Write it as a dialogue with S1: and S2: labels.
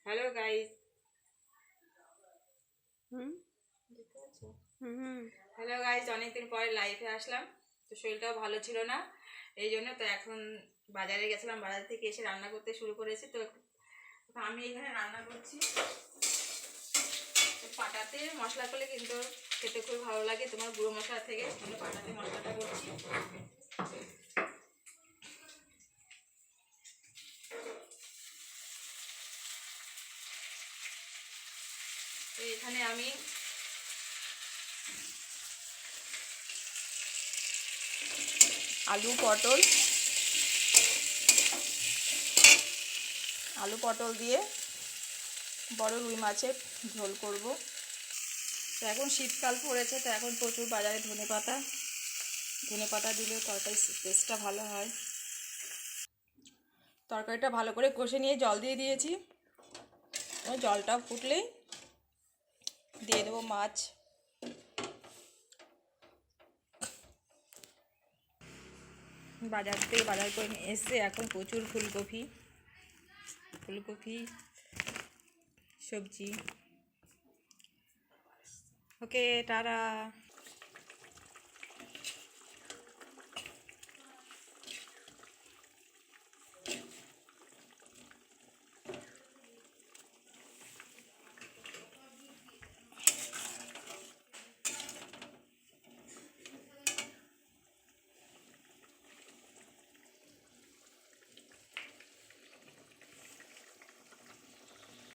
S1: Hello guys.
S2: Hmm hmm
S1: hello guys, অনেকদিন পরে লাইভে আসলাম। তো শরীরটাও ভালো ছিল না, এই জন্য তো এখন বাজারে গেছিলাম। বাজার থেকে এসে রান্না করতে শুরু করেছি। তো আমি এখানে রান্না করছি। পাটাতে মশলা করলে কিন্তু খেতে খুব ভালো লাগে, তোমার গুঁড়ো মশলা থেকে। আমি পাটাতে মশলাটা করছি। তো এখানে আমি আলু পটল দিয়ে বড় রুই মাছের ঝোল করব। তো এখন শীতকাল পড়েছে, তো এখন প্রচুর বাজারে ধনে পাতা দিলে তরকারির টেস্টটা ভালো হয়। তরকারিটা ভালো করে কষে নিয়ে জল দিয়ে দিয়েছি। জলটা ফুটলেই দিয়ে দেবো মাছ। বাজার থেকে বাজার করে নিয়ে এসে এখন প্রচুর ফুলকপি সবজি। ওকে, টাটা।